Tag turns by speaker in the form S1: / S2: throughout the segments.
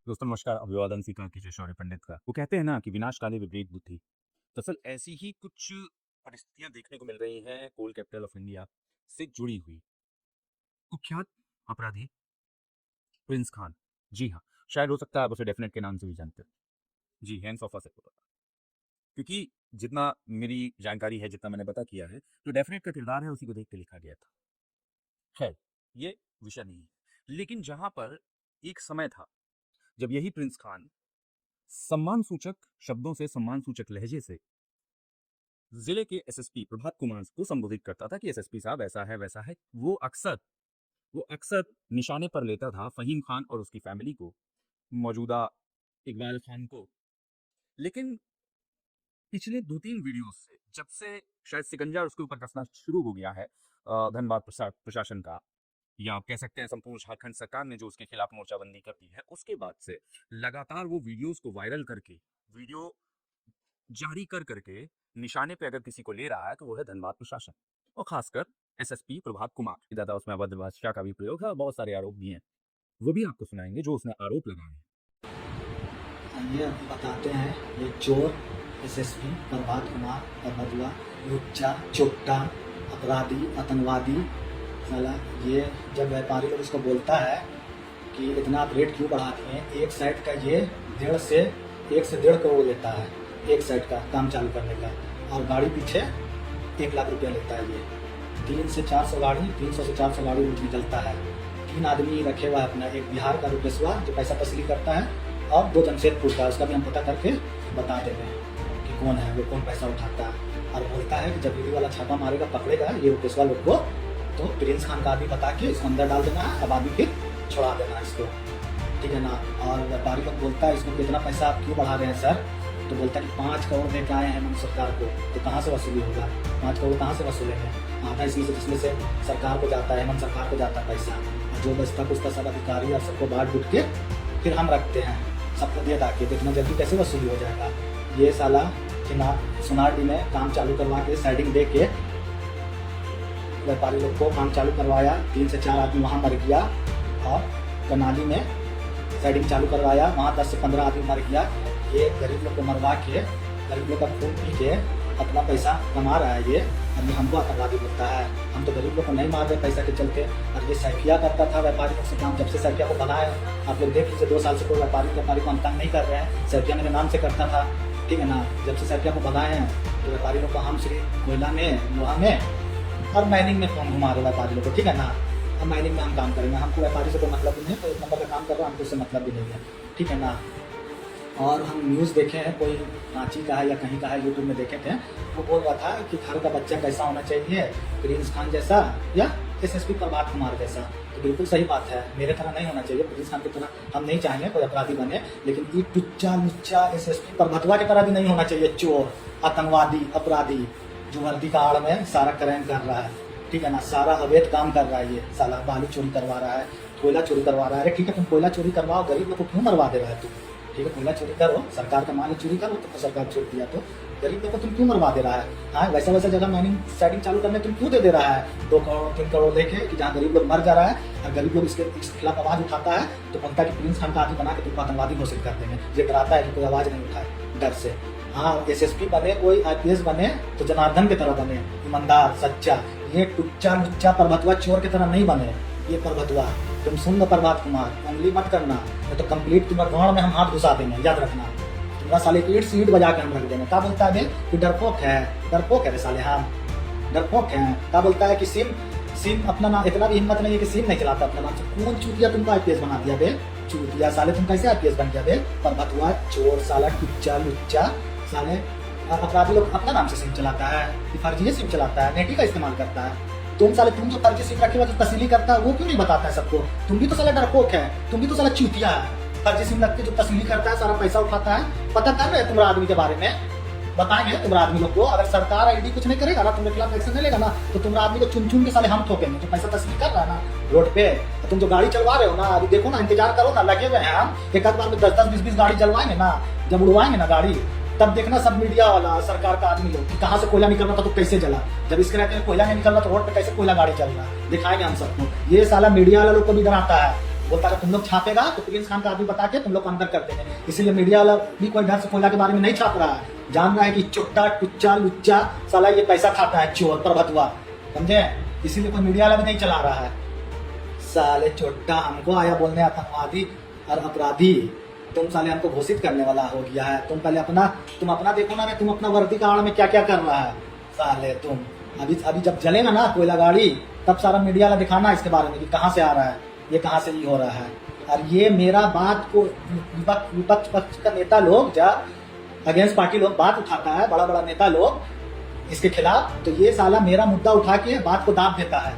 S1: दोस्तों नमस्कार। अभिवादन सीखा कीजिए शौर्य पंडित का। वो कहते हैं ना कि विनाश काले विपरीत बुद्धि। दरअसल ऐसी ही कुछ परिस्थितियां देखने को मिल रही हैं कोल कैपिटल ऑफ इंडिया से जुड़ी हुई। कुख्यात अपराधी प्रिंस खान। जी हाँ, शायद हो सकता है आप उसे डेफिनेट के नाम से भी जानते हो। जी, हैंड्स ऑफ से पता, क्योंकि जितना मेरी जानकारी है, जितना मैंने पता किया है, तो डेफिनेट का किरदार है उसी को देख के लिखा गया था। खैर, ये विषय नहीं है। लेकिन जहां पर एक समय था जब यही प्रिंस खान सम्मान सूचक शब्दों से, सम्मान सूचक लहजे से जिले के एसएसपी प्रभात कुमार को संबोधित करता था कि एसएसपी साहब ऐसा है वैसा है। वो अक्सर निशाने पर लेता था फहीम खान और उसकी फैमिली को, मौजूदा इकबाल खान को। लेकिन पिछले 2-3 वीडियो से, जब से शायद सिकंजा उसके ऊपर कसना शुरू हो गया है धनबाद प्रशासन का, या आप कह सकते हैं संपूर्ण झारखंड सरकार ने जो उसके खिलाफ मोर्चाबंदी कर दी है, उसके बाद से लगातार वो वीडियोस को वायरल करके, वीडियो जारी कर करके निशाने पे अगर किसी को ले रहा है तो वो है धनबाद प्रशासन, और खासकर एसएसपी प्रभात कुमार। ज्यादा उसमें अभद्र भाषा का भी प्रयोग है और बहुत सारे आरोप भी हैं, वो भी आपको सुनाएंगे जो उसने आरोप लगाए हैं।
S2: ये बताते हैं ये चोर एसएसपी प्रभात कुमार और बदुआ लुच्चा चोट्टा अपराधी आतंकवादी साला। ये जब व्यापारी लोग इसको बोलता है कि इतना आप रेट क्यों बढ़ा दिए, एक साइड का ये 1.5 करोड़ लेता है, एक साइड का काम चालू करने का, और गाड़ी पीछे 1 लाख रुपया लेता है। ये 300 से 400 गाड़ी रोज निकलता है। 3 आदमी रखे हुआ है अपना, एक बिहार का रुपेशवा जो पैसा तस्ली करता है, और 2 जमशेदपुर का, उसका भी हम पता करके बता देंगे कि कौन है वो, कौन पैसा उठाता है। और बोलता है कि जब ईडी वाला छापा मारेगा, पकड़ेगा ये रुपेशवा लोग को, तो प्रिंस खान का आदमी बता के इसको अंदर डाल देना है, अब आदमी फिर छोड़ा देना है इसको, ठीक है ना। और व्यापारी लोग बोलता है इसको कितना पैसा आप क्यों बढ़ा रहे हैं सर, तो बोलता है कि 5 करोड़ दे के आए हैं मंच सरकार को, तो कहाँ से वसूली होगा, 5 करोड़ कहाँ से वसूलेंगे। आधा इसमें से जिसमें से सरकार को जाता है, हेमंत सरकार को जाता है पैसा, और जो बचता कुछ सब अधिकारी और सबको बांट बुट के फिर हम रखते हैं, सबको दे दा के देखना जल्दी कैसे वसूली हो जाएगा। ये साला सोनारडी में काम चालू करवा के साइडिंग दे के व्यापारी लोग को काम चालू करवाया, 3 से 4 आदमी वहाँ मर गया, और कनाली में साइडिंग चालू करवाया, वहाँ 10 से 15 आदमी मर गया। ये गरीब लोग को मरवा के, गरीब लोग का खून पी के अपना पैसा कमा रहा है ये, और ये हमको आतंकवादी बोलता है। हम तो गरीब लोग को नहीं मार रहे पैसा के चलते। और ये सैफिया करता था व्यापारी लोग से काम, जब से सैफिया को बनाया, आप लोग देख लीजिए 2 साल से कोई व्यापारी को हम तंग नहीं कर रहे हैं, सैफिया मेरे नाम से करता था, ठीक है ना। जब से सैफिया को बनाए हैं तो व्यापारी लोग को हम श्री कोयला में, लोहा में और माइनिंग में फोन घुमा रहे व्यापारी लोग को, ठीक है ना। और माइनिंग में हम काम करेंगे, हमको व्यापारी से कोई मतलब भी नहीं है, तो 1 नंबर का काम कर रहा है, हमको उससे मतलब भी नहीं है, ठीक है ना। और हम न्यूज़ देखे हैं, कोई रांची का है या कहीं का है, यूट्यूब में देखे थे, वो बोल रहा था कि घर का बच्चा कैसा होना चाहिए, प्रिंस खान जैसा या एसएसपी प्रभात कुमार जैसा। तो बिल्कुल सही बात है, मेरे तरह नहीं होना चाहिए, प्रिंस खान की तरह हम नहीं चाहेंगे कोई अपराधी बने, लेकिन ये टुच्चा लुच्चा एसएसपी प्रभातवा की तरह भी नहीं होना चाहिए, चोर आतंकवादी अपराधी जो वर्दी का आड़ में सारा क्राइम कर रहा है, ठीक है ना। सारा अवैध काम कर रहा है ये साला, बालू चोरी करवा रहा है, कोयला चोरी करवा रहा है। ठीक है, तुम कोयला चोरी करवाओ, गरीब लोग को क्यों मरवा दे रहा है तू, ठीक है। कोयला चोरी करो, सरकार का माल चोरी करो, तो सरकार छोड़ दिया, तो गरीब लोग को तुम क्यों मरवा दे रहा है। हाँ, वैसा जगह माइनिंग साइडिंग चालू करने तुम क्यों दे रहा है 2 करोड़ 3 करोड़ लेके, कि जहाँ गरीब लोग मर जा रहा है, और गरीब लोग इसके खिलाफ आवाज उठाता है तो बनता है कि प्रिंस खान का आदमी बना के तुमको आतंकवादी घोषित कर देंगे। ये डराता है कि कोई आवाज नहीं उठाए डर से। हाँ, एसएसपी बने, कोई आईपीएस बने तो जनार्दन की तरह बने, ईमानदार सच्चा। ये टुच्चा लुच्चा प्रभतवा चोर की तरह नहीं बने। ये प्रभतवा तुम सुन लो, प्रभात कुमार उंगली मत करना, नहीं तो कंप्लीट तुम्हारे गाँव में हम हाथ घुसा देंगे, याद रखना। तुम्हारा साले ईट से ईट बजा के हम रख देंगे। क्या बोलता है कि डरपोक है रे साले, हम डरपोक हैं। क्या बोलता है कि सिम अपना नाम, इतना भी हिम्मत नहीं है कि सिम नहीं चलाता अपना नाम से। कौन चूतिया तुमको आईपीएस बना दिया बे, चूतिया साले, तुम कैसे आईपीएस बन गया बे, प्रभतवा चोर साला टुच्चा लुच्चा साले। अपराधी लोग अपना नाम से सिम चलाता है, फर्जी सिम चलाता है, नेटी का इस्तेमाल करता है। तुम साले, तुम जो फर्जी सिम रखे हुआ जो तस्लीली करता है वो क्यों नहीं बताता है सबको। तुम भी तो साला डरपोक है, तुम भी तो साला चूतिया है। फर्जी सिम रख के जो तस्लीली करता है, सारा पैसा उठाता है, पता कर रहे तुम्हारा आदमी के बारे में, बताएंगे तुम्हारा आदमी लोग को। अगर सरकार आईडी कुछ नहीं करेगा ना, तुम्हारे खिलाफ एक्शन नहीं लेगा ना, तो तुम्हारा आदमी को चुन चुन के साले हम ठोकेंगे। जो पैसा तस्लील कर रहा है ना रोड पे, तो तुम जो गाड़ी चलवा रहे हो ना, अभी देखो ना, इंतजार करो ना, लगे हुए हैं हम। एक आध बार में 10-10 20-20 गाड़ी चलवाएंगे ना, जब उड़वाएंगे ना गाड़ी, तब देखना सब मीडिया वाला, सरकार का आदमी लोग कि कहाँ से कोयला निकल रहा था तो कैसे जला। जब इसके रहते हैं कोयला नहीं निकल रहा तो रोड पे कैसे कोयला गाड़ी चल रहा है, दिखाएंगे हम सबको। ये साला मीडिया वाला लोग को भी डराता है, बोलता है तुम लोग छापेगा तो प्रिंस खान का आदमी बता के तुम लोग को अंदर कर देंगे। इसीलिए मीडिया वाला भी कोई ढंग से कोयला के बारे में नहीं छाप रहा है, जान रहा है कि चुट्टा टुच्चा लुच्चा साला ये पैसा खाता है, चोर पर भतुआ, समझे? इसीलिए कोई मीडिया वाला भी नहीं चला रहा है। साले चोट्टा हमको आया बोलने आतंकवादी और अपराधी, तुम साले हमको घोषित करने वाला हो गया है। तुम पहले तुम अपना देखो ना रे, तुम अपना वर्दी का आड़ में क्या क्या कर रहा है साले तुम। अभी जब जलेगा ना कोयला गाड़ी तब सारा मीडिया वाला दिखाना इसके बारे में कि कहाँ से आ रहा है, ये कहाँ से ये हो रहा है। और ये मेरा बात को विपक्ष पक्ष का नेता लोग जब अगेंस्ट पार्टी लोग बात उठाता है, बड़ा बड़ा नेता लोग इसके खिलाफ, तो ये साला मेरा मुद्दा उठा के बात को दाब देता है,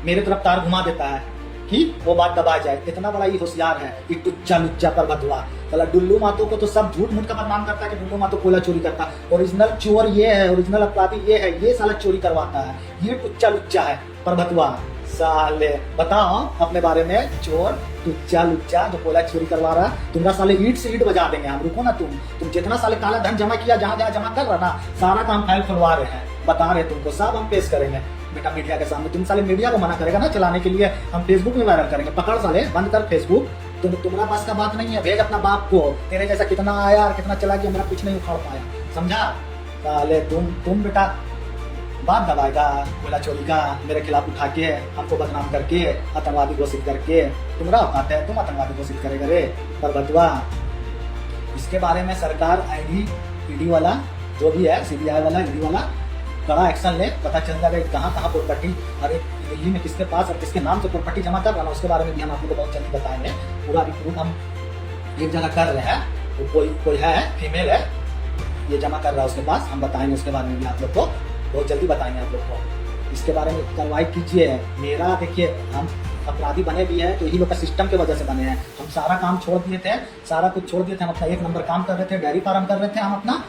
S2: मेरे तरफ तार घुमा देता है कि वो बात दबा जाए। इतना बड़ा ये होशियार है कि टुच्चा लुच्चा पर बदुआ साला। डुल्लू मातो को तो सब झूठ मूठ का बदनाम करता है कि डुल्लू मातो कोयला चोरी करता। ओरिजिनल चोर ये है, ओरिजिनल अपराधी ये है, ये साला चोरी करवाता है, ये टुच्चा लुच्चा है पर बदुआ। साले बताओ अपने बारे में, चोर टुच्चा लुच्चा जो कोयला चोरी करवा रहा है। तुम्हारा साले ईट से ईट बजा देंगे हम, रुको ना तुम जितना साले काला धन जमा किया, जहाँ जहाँ जमा कर रहा ना, सारा काम फाइल खुलवा रहे हैं, बता रहे तुमको, सब हम पेश करेंगे बेटा मीडिया के सामने। तुम साले मीडिया को मना करेगा ना चलाने के लिए, हम फेसबुक में वायरल करेंगे। पकड़ साले, बंद कर फेसबुक, तुम्हारा पास का बात नहीं है, भेज अपना बाप को। तेरे जैसा कितना आया और कितना चला गया, मेरा कुछ नहीं उखाड़ पाया, समझा? साले तुम बेटा बात दबाएगा कोयला चोरी का, मेरे खिलाफ उठा के हमको बदनाम करके आतंकवादी घोषित करके। तुम्हारा औकात है, तुम आतंकवादी घोषित करेगा रे पर बतवा। इसके बारे में सरकार ईडी वाला जो भी है, सीबीआई वाला, ईडी वाला बड़ा एक्शन ले, पता चल जाएगा कहाँ कहाँ प्रॉपर्टी, अरे दिल्ली में किसके पास और किसके नाम से प्रॉपर्टी जमा कर रहा है, उसके बारे में भी हम आपको बहुत जल्दी बताएंगे। पूरा अभी प्रूफ हम एक जगह कर रहे हैं, तो कोई है फीमेल है ये जमा कर रहा है उसके पास, हम बताएंगे उसके बारे में भी आप लोग को, बहुत जल्दी बताएंगे आप लोग को। इसके बारे में कार्रवाई कीजिए। मेरा देखिए, हम अपराधी बने भी हैं तो यही लोग का सिस्टम की वजह से बने हैं। हम सारा काम छोड़ दिए थे, सारा कुछ छोड़ दिए थे, हम अपना 1 नंबर काम कर रहे थे, डेयरी फार्म कर रहे थे हम अपना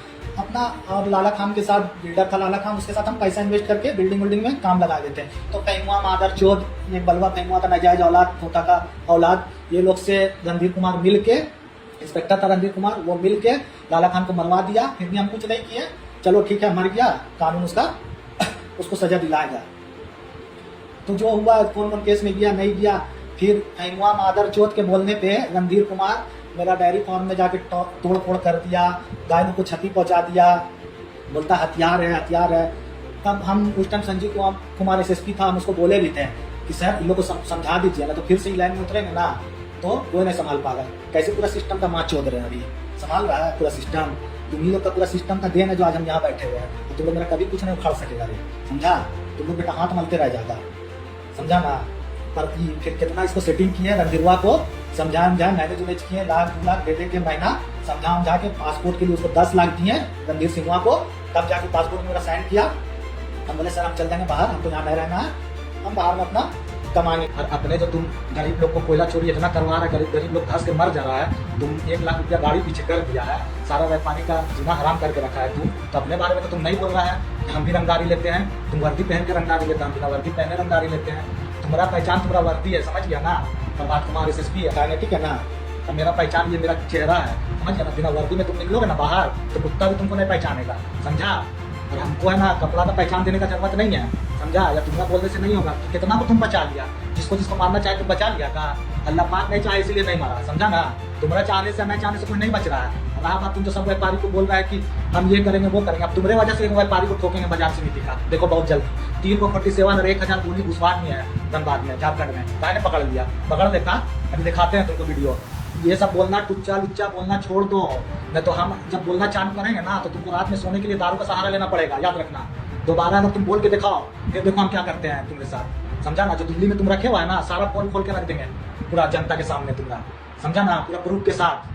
S2: और लाला खान के साथ, बिल्डर था लाला खान, उसके साथ हम पैसा इन्वेस्ट करके बिल्डिंग में काम लगा देते हैं। तो फेमुआ मादर चोद, ये बलवा फेमुआ का नाजायज औलाद, खोता का औलाद, ये लोग से रणधीर कुमार मिल के, इंस्पेक्टर था रणधीर कुमार, वो मिल के लाला खान को मरवा दिया। फिर भी हम कुछ नहीं किए, चलो ठीक है, मर गया, कानून उसको सजा दिलाएगा। तो जो हुआ, कौन कौन केस में गया नहीं गया। फिर फेमुआ मादर चोद के बोलने पे रणधीर कुमार मेरा डेयरी फार्म में जाके तोड़ फोड़ कर दिया, गायों को क्षति पहुंचा दिया, बोलता हथियार है हथियार है। तब हम उस टाइम संजीव कुमार एसएसपी था, हम उसको बोले भी थे कि सर इन लोग को समझा दीजिए ना, तो फिर से लाइन में उतरेंगे ना तो कोई नहीं संभाल पाएगा। कैसे पूरा सिस्टम का माँ चोद रहे हैं, अभी संभाल रहा है पूरा सिस्टम। तुम ही लोग का पूरा सिस्टम का देन है जो आज हम यहाँ बैठे हुए हैं। तो तुम लोग मेरा कभी कुछ नहीं उखाड़ सकेगा रे, समझा? तुम लोग बेटा हाथ मलते रह जाएगा, समझा ना? पर फिर कितना इसको सेटिंग किए, रणधीरवा को समझा मैनेज उनेज किए, 1 लाख दे के महीना समझा के पासपोर्ट के लिए उसको 10 लाख दिए रणधीर सिंहवा को। तब जाके पासपोर्ट में मेरा साइन किया। हम बोले सर हम चल जाएंगे बाहर, हमको यहाँ नहीं रहना है, हम बाहर में अपना कमाएंगे। और अपने जो तुम गरीब लोग को कोयला चोरी इतना करवा रहा है, गरीब लोग धंस के मर जा रहा है, तुम 1 लाख रुपया गाड़ी पीछे कर दिया है, सारा व्यापारी का जीना हराम करके रखा है तुम। तो अपने बारे में तो तुम नहीं बोल रहा है कि हम भी रंगदारी लेते हैं, तुम वर्दी पहन के रंगदारी लेते हैं, हम बिना वर्दी पहने रंगदारी लेते हैं। तुम्हारा पहचान तुम्हारा वर्दी है, समझ गया ना? प्रभात कुमार एसएसपी है, काइनेटिक है ना, तो मेरा पहचान ये मेरा चेहरा है, समझ गया ना? बिना वर्दी में तुम निकलोगे ना बाहर तो कुत्ता भी तुमको नहीं पहचानेगा, समझा? और हमको है ना कपड़ा का पहचान देने का जरूरत नहीं है, समझा? या तुम्हारा बोलने से नहीं होगा। तो कितना को तुम बचा लिया, जिसको मारना चाहे तुम बचा लिया का, अल्लाह पाक नहीं चाहे इसलिए नहीं मारा, समझा ना? तुम्हारा चाहने से मैं चाहने से कोई नहीं बच रहा है। रहा बात तुम जो सब व्यापारी को बोल रहा है कि हम ये करेंगे वो करेंगे, अब तुम्हारे वजह से एक व्यापारी को ठोकेंगे बाजार समिति का, देखो बहुत जल्दी 3 को 47 और 1000 गोली घुसवानी है धनबाद में, झारखंड में। मैंने पकड़ लिया, पकड़ देखा, अभी दिखाते हैं तुमको वीडियो। ये सब बोलना टुच्चा लुच्चा बोलना छोड़ दो, नहीं तो हम जब बोलना चालू करेंगे ना तो तुमको रात में सोने के लिए दारू का सहारा लेना पड़ेगा, याद रखना। दोबारा अगर तुम बोल के दिखाओ फिर देखो हम क्या करते हैं तुम्हारे साथ, समझा ना? जो दिल्ली में तुम रखे हुआ है ना, सारा पोल खोल के रख देंगे पूरा जनता के सामने तुम्हारा, समझा ना? पूरा प्रूफ के साथ।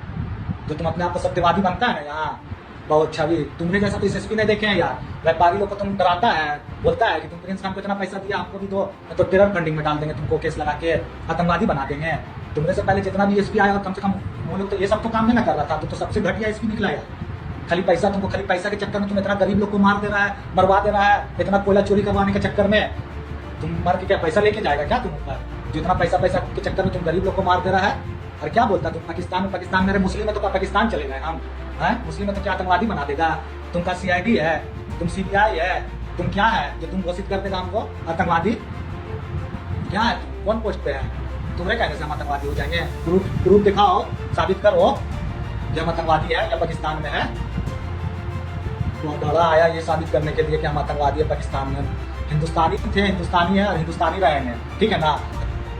S2: जो तुम अपने आप को सत्यवादी बनता है ना यहाँ, बहुत छवि तुम्हारे जैसा तो एसएसपी नहीं देखे हैं यार। व्यापारी लोग को तुम डराता है, बोलता है कि तुम प्रिंस खान को इतना पैसा दिया, आपको भी दो, तो टेरर फंडिंग में डाल देंगे, तुमको केस लगा के आतंकवादी बना देंगे। तुमने से पहले जितना भी एसपी आया कम से कम वो लोग तो ये सब तो काम नहीं ना कर रहा था, तो सबसे घटिया एसपी निकला यार। खाली पैसा, तुमको खाली पैसा के चक्कर में तुम इतना गरीब लोग को मार दे रहा है, मरवा दे रहा है, इतना कोयला चोरी करवाने के चक्कर में तुम मर के क्या पैसा लेके जाएगा क्या तुम ऊपर? जो इतना पैसा के चक्कर में तुम गरीब लोग को मार दे रहा है। और क्या बोलता तुम पाकिस्तान मेरे मुस्लिम में तो क्या पाकिस्तान चले गए हम हैं? मुस्लिम में तो क्या आतंकवादी बना देगा? तुमका सीआईडी है, तुम सीबीआई है, तुम क्या है जो तुम घोषित कर देगा हमको आतंकवादी? क्या है तुम? कौन पोस्ट पे है? तुम्हारे कहने से हम आतंकवादी हो जाएंगे? प्रूफ दिखाओ, साबित करो कि हम आतंकवादी है या पाकिस्तान में है। तो बड़ा आया ये साबित करने के लिए कि हम आतंकवादी है पाकिस्तान में। हिंदुस्तानी थे, हिंदुस्तानी है और हिंदुस्तानी रहेंगे, ठीक है ना।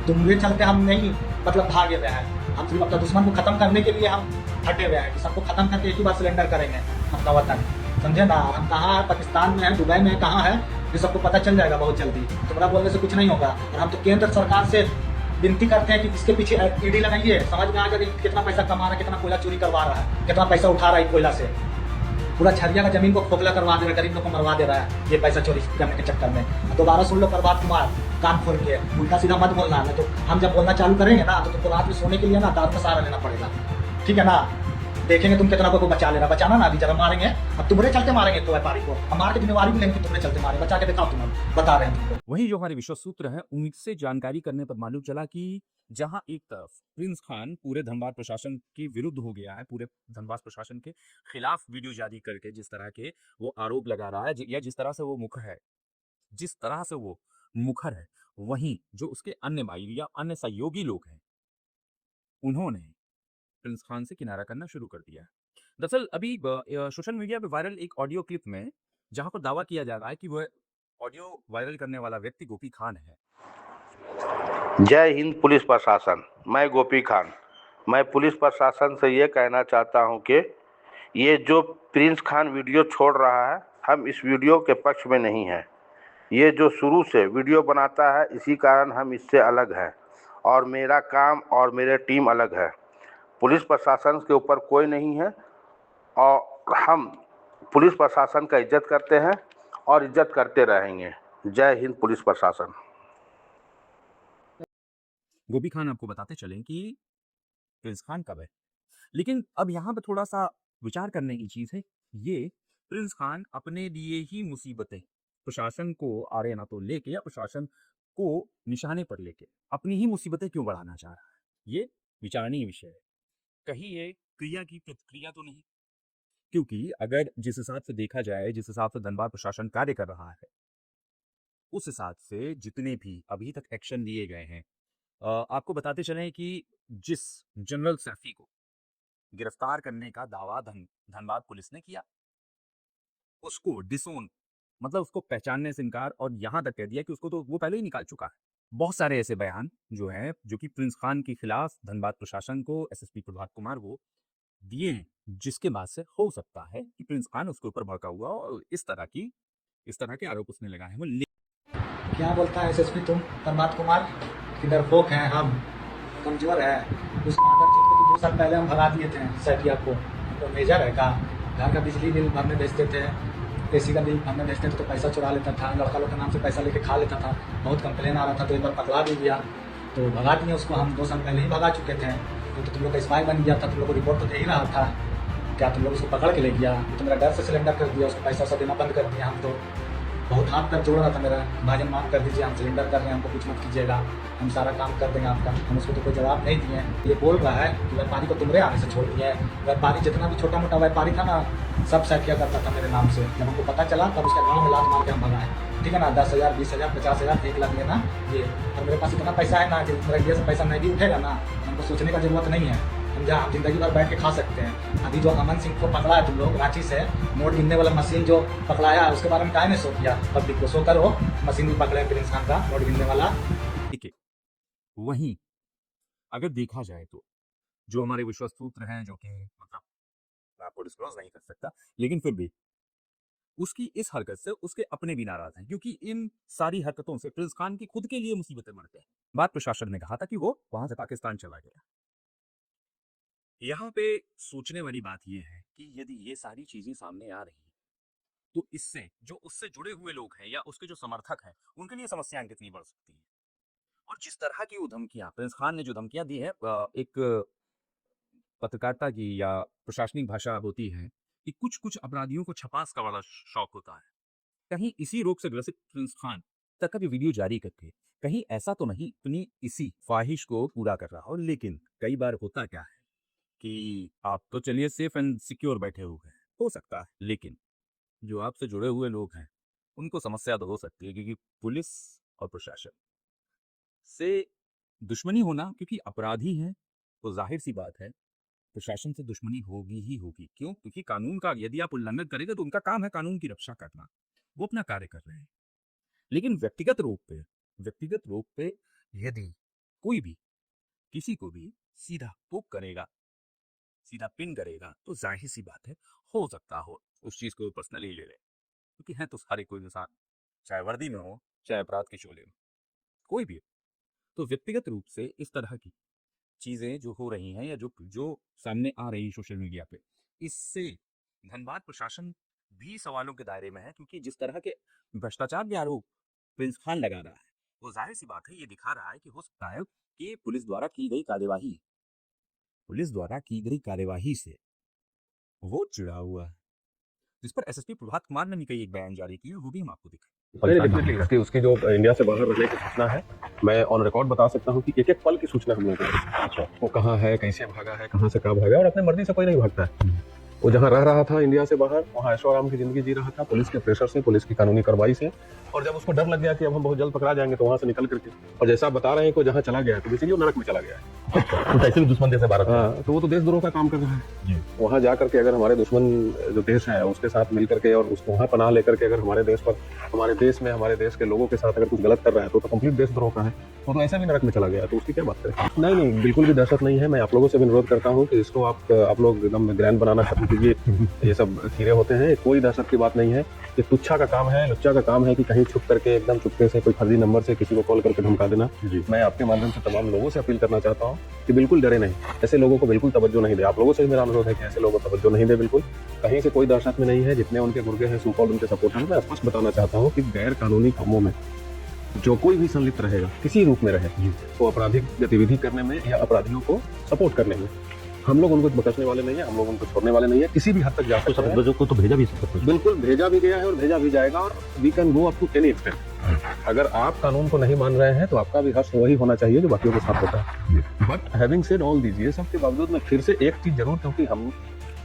S2: तुम्हारे चलते हम नहीं मतलब भागे हुए हैं, हम सिर्फ अपना दुश्मन को खत्म करने के लिए हम हटे हुए हैं कि सबको खत्म करके एक ही बार सिलेंडर करेंगे अपना वतन, समझे ना। हम कहाँ है, पाकिस्तान में है, दुबई में कहाँ है, ये सबको पता चल जाएगा बहुत जल्दी। तुम्हारा बोलने से कुछ नहीं होगा। और हम तो केंद्र सरकार से विनती करते हैं कि इसके पीछे ईडी लगाइए, समझ में आ जाए कितना पैसा कमा रहा है, कितना कोयला चोरी करवा रहा है, कितना पैसा उठा रहा है कोयला से। पूरा झरिया का जमीन को खोखला करवा दे रहा है, गरीब लोग को मरवा दे रहा है ये पैसा चोरी करने के चक्कर में। दोबारा सुन लो प्रभात कुमार, कान खोल के उल्टा सीधा मत बोलना है। तो हम जब बोलना चालू करेंगे ना तो तुमको रात में सोने के लिए ना दारू का सहारा लेना पड़ेगा, ठीक है ना। देखेंगे तुम कितना को बचा ले रहा, बचाना ना, अभी जब मारेंगे अब तुम्हारे चलते मारेंगे तो व्यापारी को, हम मार के जिम्मेवारी भी लेंगे, तुम्हारे चलते मारे, बचा के दिखाओ, तुम बता रहे हैं तुमको।
S1: वहीं जो हमारे विश्व सूत्र हैं उनसे जानकारी करने पर मालूम चला कि जहां एक तरफ प्रिंस खान पूरे धनबाद प्रशासन के विरुद्ध हो गया है, पूरे धनबाद प्रशासन के खिलाफ वीडियो जारी करके जिस तरह के वो आरोप लगा रहा है या जिस तरह से वो मुखर है, जिस तरह से वो मुखर है, वहीं जो उसके अन्य भाई या अन्य सहयोगी लोग हैं उन्होंने प्रिंस खान से किनारा करना शुरू कर दिया है। दरअसल अभी सोशल मीडिया पे वायरल एक ऑडियो क्लिप में जहां पर दावा किया जा रहा है कि वह ऑडियो वायरल करने वाला व्यक्ति गोपी खान है।
S3: जय हिंद पुलिस प्रशासन। मैं गोपी खान। मैं पुलिस प्रशासन से ये कहना चाहता हूँ कि ये जो प्रिंस खान वीडियो छोड़ रहा है, हम इस वीडियो के पक्ष में नहीं हैं। ये जो शुरू से वीडियो बनाता है, इसी कारण हम इससे अलग हैं और मेरा काम और मेरे टीम अलग है। पुलिस प्रशासन के ऊपर कोई नहीं है और हम पुलिस प्रशासन का इज्जत करते हैं और इज्जत करते रहेंगे। जय हिंद पुलिस प्रशासन।
S1: गोपी खान आपको बताते चलें कि प्रिंस खान कब है, लेकिन अब यहाँ पे थोड़ा सा विचार करने की चीज है। ये प्रिंस खान अपने लिए ही मुसीबतें प्रशासन को आड़े ना तो लेके या प्रशासन को निशाने पर लेके अपनी ही मुसीबतें क्यों बढ़ाना चाह रहा है, ये विचारणीय विषय है। कहीं ये क्रिया की प्रतिक्रिया तो नहीं, क्योंकि अगर जिस हिसाब से देखा जाए, जिस हिसाब से धनबाद प्रशासन कार्य कर रहा है, उस हिसाब से जितने भी अभी तक एक्शन लिए गए हैं, आपको बताते चलें कि जिस जनरल सैफी को गिरफ्तार करने का दावा धनबाद पुलिस ने किया, उसको डिसोन मतलब उसको पहचानने से इनकार, और यहां तक कह दिया कि उसको तो वो पहले ही निकाल चुका है। बहुत सारे ऐसे बयान जो है जो कि प्रिंस खान के खिलाफ धनबाद प्रशासन को एसएसपी प्रभात कुमार वो दिए हैं, जिसके बाद से हो सकता है कि प्रिंस खान उसके ऊपर भड़का हुआ और इस तरह के आरोप उसने लगाए हैं वो।
S2: क्या बोलता है एसएसपी तुम प्रभात कुमार कि डरपोक हैं हम, कमजोर है। उस मादरचोद को तो 2 साल पहले हम भगा दिए थे सैकिया को। तो मेजर है का घर का बिजली बिल भरने भेजते थे, एसी का बिल भरने भेजते थे तो पैसा चुरा लेता था, लड़का लोग के नाम से पैसा लेके खा लेता था। बहुत कंप्लेन आ रहा था तो एक बार पकड़ा भी गया, तो भगा दिए उसको। हम 2 साल पहले ही भगा चुके थे। तो तुम लोग का स्पाई बन गया था, तुम लोग को रिपोर्ट तो दे ही रहा था। क्या तुम लोग उसको पकड़ के ले गया? तो मेरा डर से सिलेंडर कर दिया, उसको पैसा वैसा देना बंद कर दिया। हम तो बहुत हाथ पैर जोड़ रहा था मेरा, भाजन माफ कर दीजिए, हम सिलेंडर कर रहे हैं, हमको कुछ मत कीजिएगा, हम सारा काम कर देंगे आपका। हम उसको तो कोई जवाब नहीं दिए। ये बोल रहा है कि व्यापारी को तुमरे आने से छोड़ दिया है। व्यापारी जितना भी छोटा मोटा व्यापारी था ना, सब सैकिया करता था मेरे नाम से। जब हमको पता चला तब उसका गाँव में लात मार के हम भगाए, ठीक है ना। 10,000, 20,000, 50,000, 1 लाख लेना ये। और मेरे पास इतना पैसा है ना कि मेरा इंडिया से पैसा नहीं भी उठेगा ना, हमको सोचने का जरूरत नहीं है। हम जहाँ जिंदगी भर बैठ के खा सकते हैं। अभी जो अमन सिंह को पकड़ा है तुम लोग रांची से, नोट गिनने वाला मशीन जो पकड़ाया है, उसके बारे में काहे नहीं शो किया पब्लिक को? शो करो, मशीन भी पकड़े प्रिंस खान का नोट गिनने वाला।
S1: ठीक है। वहीं अगर देखा जाए तो जो हमारे विश्वस्त सूत्र हैं, जो कि मतलब मैं आपको डिस्क्लोज नहीं कर सकता, लेकिन फिर भी उसकी इस हरकत से उसके अपने भी नाराज हैं, क्योंकि इन सारी हरकतों से प्रिंस खान की खुद के लिए मुसीबतें बढ़ते हैं। बात प्रशासन ने कहा था कि वो वहां से पाकिस्तान चला गया। यहाँ पे सोचने वाली बात यह है कि यदि ये सारी चीजें सामने आ रही हैं, तो इससे जो उससे जुड़े हुए लोग हैं या उसके जो समर्थक हैं, उनके लिए समस्याएं कितनी बढ़ सकती हैं। और जिस तरह की वो धमकियां प्रिंस खान ने जो धमकियां दी है, एक पत्रकारिता की या प्रशासनिक भाषा होती है कि कुछ कुछ अपराधियों को छपास का बड़ा शौक होता है। कहीं इसी रोग से ग्रसित प्रिंस खान तक का भी वीडियो जारी करके कहीं ऐसा तो नहीं अपनी इसी ख्वाहिश को पूरा कर रहा हो। लेकिन कई बार होता क्या है कि आप तो चलिए सेफ एंड सिक्योर बैठे हुए हैं, हो सकता है, लेकिन जो आपसे जुड़े हुए लोग हैं उनको समस्या तो हो सकती है, क्योंकि पुलिस और प्रशासन से दुश्मनी होना क्योंकि अपराधी हैं, तो जाहिर सी बात है प्रशासन से दुश्मनी होगी ही होगी। क्यों? क्योंकि कानून का यदि आप उल्लंघन करेंगे तो उनका काम है कानून की रक्षा करना। वो अपना कार्य कर रहे हैं। लेकिन व्यक्तिगत रूप पे यदि कोई भी किसी को भी सीधा पोक करेगा, सीधा पिन करेगा, तो जाहिर सी बात है हो सकता हो उस चीज को पर्सनली ले ले, क्योंकि हैं तो सारे कोई इंसान, चाहे वर्दी में हो चाहे अपराध के शोले में, कोई भी हो। तो व्यक्तिगत रूप से इस तरह की चीजें जो हो रही हैं या जो जो सामने आ रही है सोशल मीडिया पे, इससे धनबाद प्रशासन भी सवालों के दायरे में है, क्योंकि जिस तरह के भ्रष्टाचार के आरोप प्रिंस खान लगा रहा है, वो जाहिर सी बात है ये दिखा रहा है कि हो सकता है कि पुलिस द्वारा की गई कार्यवाही से वो चिढ़ा हुआ है, जिस पर एसएसपी प्रभात कुमार ने भी कई एक बयान जारी किया, वो भी हम आपको दिखाएं।
S4: नहीं डेफिनेटली उसकी जो इंडिया से बाहर रहने की सूचना है, मैं ऑन रिकॉर्ड बता सकता हूँ कि एक एक पल की सूचना हम लोगों को। अच्छा, वो कहाँ है, कैसे भागा है, कहाँ से कहाँ भागा, और अपने मर्जी से कोई नहीं भागता है। वो जहाँ रह रहा था इंडिया से बाहर, वहाँ ऐशो आराम की जिंदगी जी रहा था, पुलिस के प्रेशर से, पुलिस की कानूनी कार्रवाई से, और जब उसको डर लग गया कि अब हम बहुत जल्द पकड़ा जाएंगे, तो वहाँ से निकल करके, और जैसा आप बता रहे हैं कि जहाँ चला गया तो बेसिकली वो नरक में चला गया है। तो ऐसे भी दुश्मन देश है भारत। हाँ, तो वो तो देशद्रोह का काम कर रहा है। वहाँ जा करके अगर हमारे दुश्मन जो देश है उसके साथ मिल करके और उसको वहाँ पनाह लेकर के अगर हमारे देश पर, हमारे देश में, हमारे देश के लोगों के साथ अगर कुछ गलत कर रहा है तो कंप्लीट देशद्रोह का है। वो तो ऐसा भी नरक में चला गया, तो उसकी क्या बात करें। नहीं नहीं, बिल्कुल भी दहशत नहीं है। मैं आप लोगों से भी अनुरोध करता हूँ कि इसको आप लोग एकदम ग्रैंड बनाना खत्म कीजिए। ये सब खीरे होते हैं, कोई दहशत की बात नहीं है। ये तुच्छा का काम है, लुच्चा का काम है कि कहीं छुप करके एकदम चुपके से कोई फर्जी नंबर से किसी को कॉल करके धमका देना। मैं आपके माध्यम से तमाम लोगों से अपील करना चाहता हूँ कि बिल्कुल डरे नहीं, ऐसे लोगों को बिल्कुल तवज्जो नहीं दे। आप लोगों से भी मेरा अनुरोध है कि ऐसे लोगों को तवज्जो नहीं दे बिल्कुल। कहीं से कोई दहशत में नहीं है। जितने उनके गुर्गे हैं, सुपौल उनके सपोर्ट हैं। मैं स्पष्ट बताना चाहता हूँ कि गैर कानूनी कामों में जो कोई भी संलिप्त रहेगा, किसी रूप में रहे, तो आपराधिक गतिविधि करने में या अपराधियों को सपोर्ट करने में, हम लोग उनको बख्शने वाले नहीं है, हम लोग उनको छोड़ने वाले नहीं है। किसी भी हद तक जा सकते हैं। को तो भेजा भी सकते हैं, बिल्कुल भेजा भी गया है और भेजा भी जाएगा, और we can go up to any extent. अगर आप कानून को नहीं मान रहे हैं तो आपका भी हर्ष वही होना चाहिए जो बाकियों के साथ होता है। But having said all these, ये सब के बावजूद मैं फिर से एक चीज जरूर, क्योंकि हम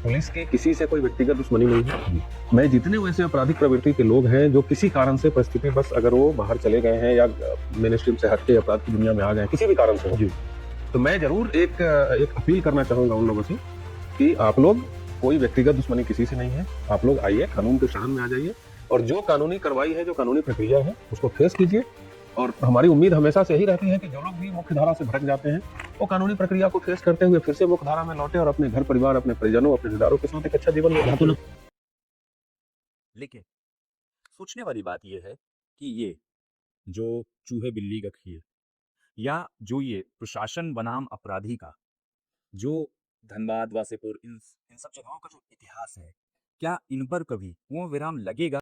S4: पुलिस की किसी से कोई व्यक्तिगत दुश्मनी नहीं है। मैं जितने वैसे आपराधिक प्रवृत्ति के लोग हैं जो किसी कारण से परिस्थिति, बस अगर वो बाहर चले गए हैं या मेन स्ट्रीम से हटके अपराध की दुनिया में आ गए किसी भी कारण से, तो मैं जरूर एक अपील करना चाहूंगा उन लोगों से कि आप लोग, कोई व्यक्तिगत दुश्मनी किसी से नहीं है। आप लोग आइए, कानून के शरण में आ जाइए, और जो कानूनी कार्रवाई है, जो कानूनी प्रक्रिया है, उसको फेस कीजिए। और हमारी उम्मीद हमेशा से यही रहती है कि जो लोग भी मुख्य धारा से भटक जाते हैं, वो कानूनी प्रक्रिया को फेस करते हुए फिर से मुख्य धारा में लौटे और अपने घर परिवार, अपने परिजनों, अपने रिश्तेदारों के साथ एक अच्छा जीवन में।
S1: लेकिन सोचने वाली बात यह है कि ये जो चूहे बिल्ली का खेल, या जो ये प्रशासन बनाम अपराधी का जो धनबाद, वासेपुर, इन सब जगहों का जो इतिहास है, क्या इन पर कभी पूर्ण विराम लगेगा?